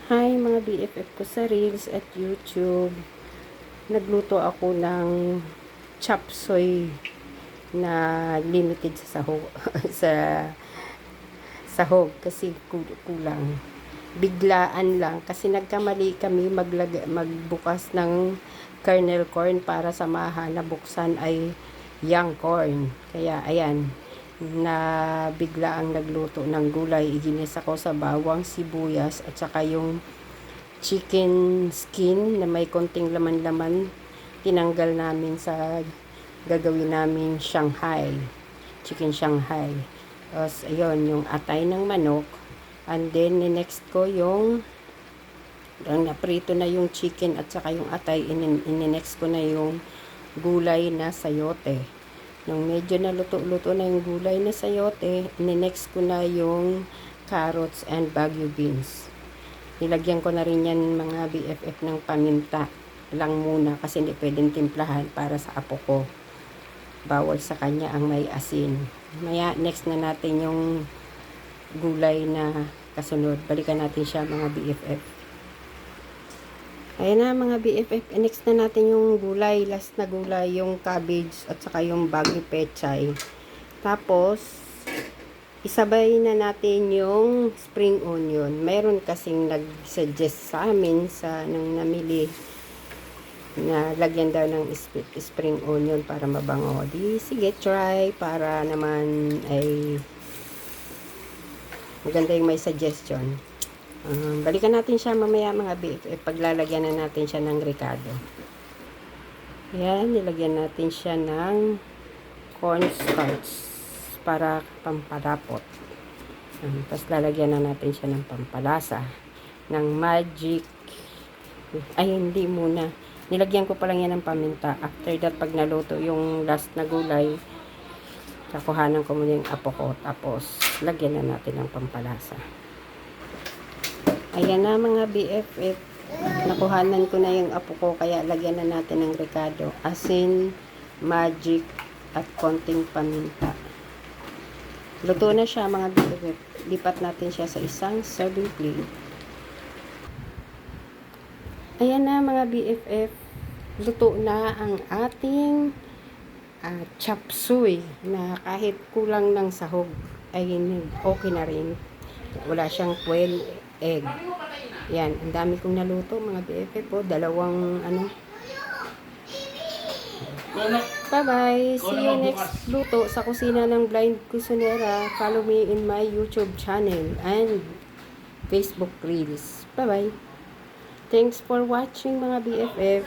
Hi mga BFF ko sa Reels at YouTube. Nagluto ako ng chop suey na limited sa sahog. sa sahog kasi kulang. Biglaan lang kasi nagkamali kami magbukas ng kernel corn para samahan na buksan ay young corn. Kaya ayan, na bigla ang nagluto ng gulay. Iginisa ko sa bawang, sibuyas at saka yung chicken skin na may konting laman-laman. Tinanggal namin sa gagawin namin Shanghai, chicken Shanghai. Tapos ayun, yung atay ng manok. And then next ko yung naprito na yung chicken at saka yung atay. Next ko na yung gulay na sayote. Nung medyo naluto-luto na yung gulay na sayote, next ko na yung carrots and bagu beans. Nilagyan ko na rin yan mga BFF ng paminta lang muna kasi hindi pwedeng timplahan para sa apo ko. Bawal sa kanya ang may asin. Maya next na natin yung gulay na kasunod. Balikan natin siya mga BFF. Ayan na mga BFF, next na natin yung gulay, last na gulay, yung cabbage at saka yung bagu pechay. Tapos, isabay na natin yung spring onion. Mayroon kasing nag-suggest sa amin nang namili na lagyan daw ng spring onion para mabango. Di, sige, try para naman ay maganda yung may suggestion. Balikan natin siya mamaya mga BFF. Paglalagyan na natin siya ng ricado. Yan, nilagyan natin siya ng cornstarch para pampalapot. Tapos lalagyan na natin siya ng pampalasa ng magic. Ay, hindi muna. Nilagyan ko pa lang yan ng paminta. After that, pag naluto yung last na gulay, kakuhanan ko muna yung apo ko. Tapos, lagyan na natin ng pampalasa. Ayan na mga BFF. Nakuhanan ko na yung apo ko, kaya lagyan na natin ng ricado, asin, magic, at konting paminta. Luto na siya mga BFF. Lipat natin siya sa isang serving plate. Ayan na mga BFF. Luto na ang ating chop suey na kahit kulang ng sahog ay okay na rin. Wala siyang quail egg. Yan, ang dami kong naluto mga BFF po. Dalawang Bye-bye. See you next luto sa kusina ng Blind Cusinera. Follow me in my YouTube channel and Facebook Reels. Bye-bye. Thanks for watching mga BFF.